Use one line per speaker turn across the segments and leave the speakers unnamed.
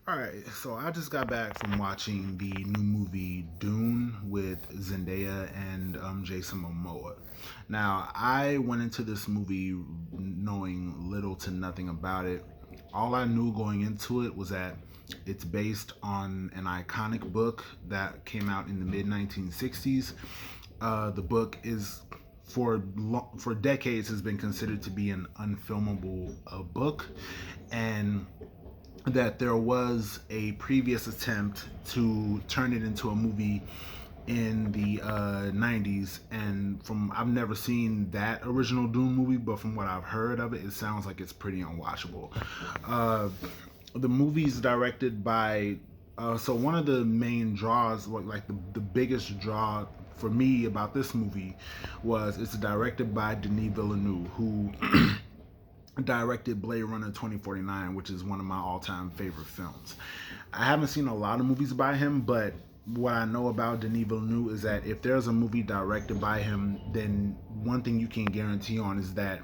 All right, so I just got back from watching the new movie Dune with Zendaya and Jason Momoa. Now, I went into this movie knowing little to nothing about it. All I knew going into it was that it's based on an iconic book that came out in the mid 1960s. The book is for decades has been considered to be an unfilmable book, and that there was a previous attempt to turn it into a movie in the 90s, and from I've never seen that original Dune movie, but from what I've heard of it, it sounds like it's pretty unwatchable. uh, the movie's directed by so one of the main draws, like the biggest draw for me about this movie was it's directed by Denis Villeneuve, who directed Blade Runner 2049, which is one of my all-time favorite films. I haven't seen a lot of movies by him, but what I know about Denis Villeneuve is that if there's a movie directed by him, then one thing you can guarantee on is that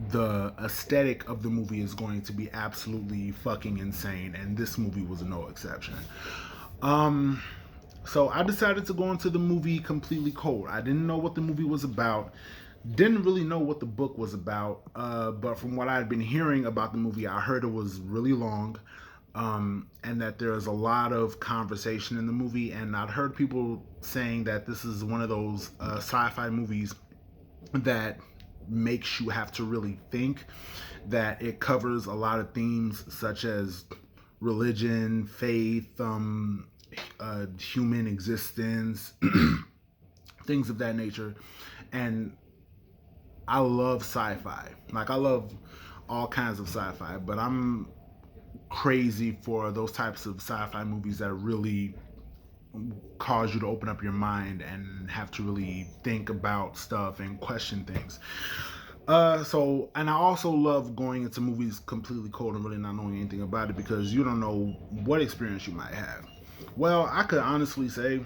the aesthetic of the movie is going to be absolutely fucking insane, and this movie was no exception. Um, so I decided to go into the movie completely cold. I didn't know what the movie was about. Didn't really know what the book was about. But from what I had been hearing about the movie, I heard it was really long. And that there's a lot of conversation in the movie. And I'd heard people saying that this is one of those sci-fi movies that makes you have to really think, that it covers a lot of themes such as religion, faith, human existence, things of that nature. And I love sci-fi. Like, I love all kinds of sci-fi, but I'm crazy for those types of sci-fi movies that really cause you to open up your mind and have to really think about stuff and question things. And I also love going into movies completely cold and really not knowing anything about it, because you don't know what experience you might have. Well, I could honestly say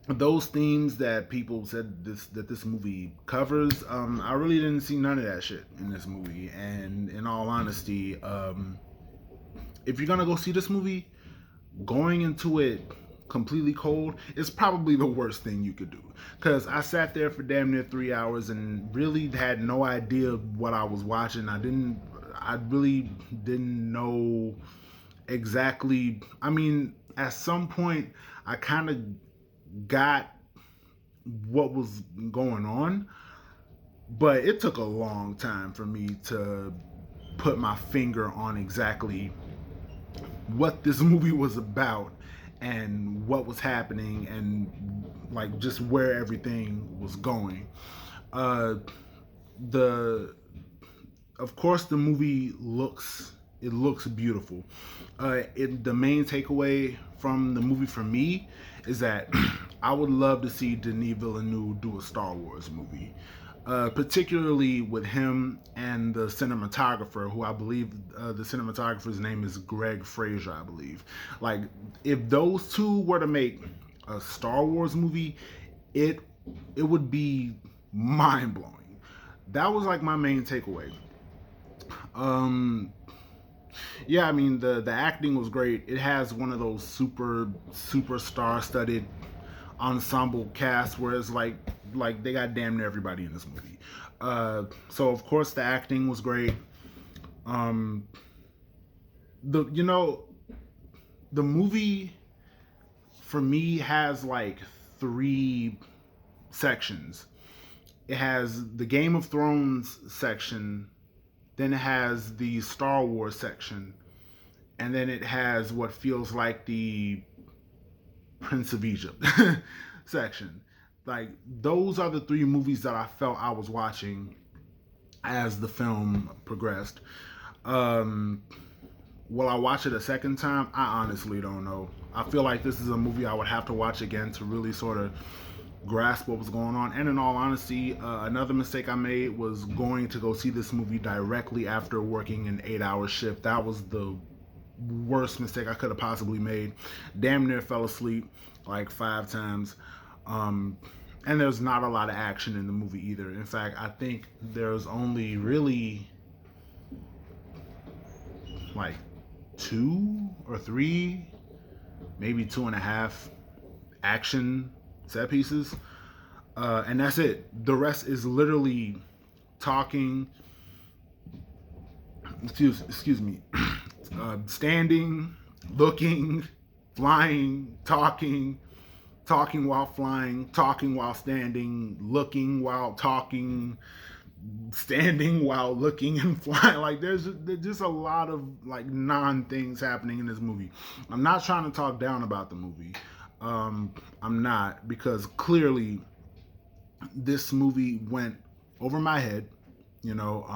those themes that people said this movie covers, I really didn't see none of that shit in this movie. And in all honesty, if you're gonna go see this movie, going into it completely cold is probably the worst thing you could do. Because I sat there for damn near 3 hours and really had no idea what I was watching. I really didn't know exactly. I mean, at some point, I kind of got what was going on, but it took a long time for me to put my finger on exactly what this movie was about and what was happening and like just where everything was going. Uh, the of course the movie looks beautiful. The main takeaway from the movie for me is that I would love to see Denis Villeneuve do a Star Wars movie, particularly with him and the cinematographer, who I believe the cinematographer's name is Greg Fraser, I believe. Like, if those two were to make a Star Wars movie, it it would be mind blowing. That was like my main takeaway. Um, yeah, I mean the acting was great. It has one of those super star studded ensemble cast where it's like they got damn near everybody in this movie. So of course the acting was great. Um, the you know the movie for me has like three sections. It has the Game of Thrones section, then it has the Star Wars section, and then it has what feels like the Prince of Egypt section. Like, those are the three movies that I felt I was watching as the film progressed. Um, will I watch it a second time? I honestly don't know. I feel like this is a movie I would have to watch again to really sort of grasp what was going on. And in all honesty, another mistake I made was going to go see this movie directly after working an 8 hour shift. That was the worst mistake I could have possibly made. Damn near fell asleep like 5 times. Um, and there's not a lot of action in the movie either. In fact, I think there's only really like two or three, maybe two and a half action set pieces, and that's it. The rest is literally talking. Excuse me. Standing, looking, flying, talking while flying, talking while standing, looking while talking, standing while looking and flying. Like there's just a lot of like non things happening in this movie. I'm not trying to talk down about the movie. I'm not, because clearly this movie went over my head. You know,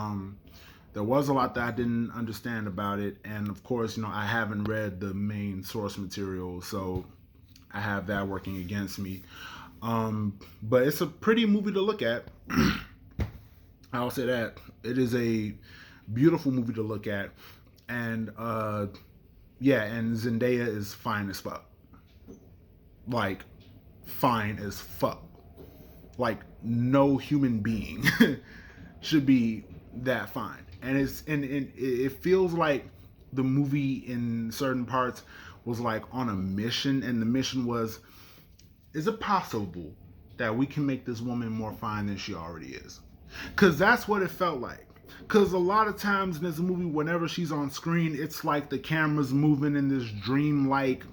there was a lot that I didn't understand about it, and of course, you know, I haven't read the main source material, so I have that working against me. But it's a pretty movie to look at. I'll say that it is a beautiful movie to look at, and yeah, and Zendaya is fine as fuck, like fine as fuck, like no human being should be that fine, and it feels like the movie in certain parts was like on a mission, and the mission was, is it possible that we can make this woman more fine than she already is? Because that's what it felt like. Because a lot of times in this movie, whenever she's on screen, it's like the camera's moving in this dreamlike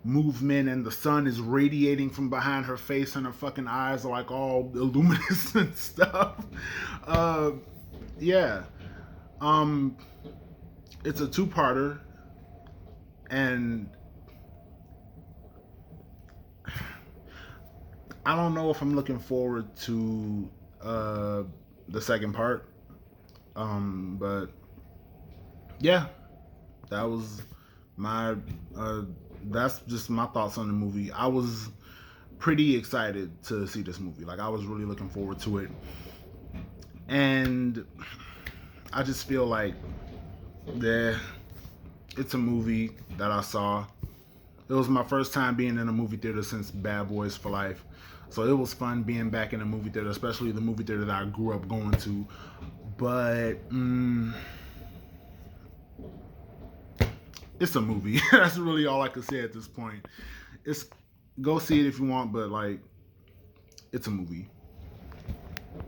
movement, and the sun is radiating from behind her face, and her fucking eyes are like all luminous and stuff. Yeah. It's a two-parter, and I don't know if I'm looking forward to the second part. But yeah, that was my that's just my thoughts on the movie. I was pretty excited to see this movie. Like I was really looking forward to it. And I just feel like yeah, it's a movie that I saw. It was my first time being in a movie theater since Bad Boys for Life. So it was fun being back in a movie theater, especially the movie theater that I grew up going to. But it's a movie. That's really all I can say at this point. It's go see it if you want, but like it's a movie.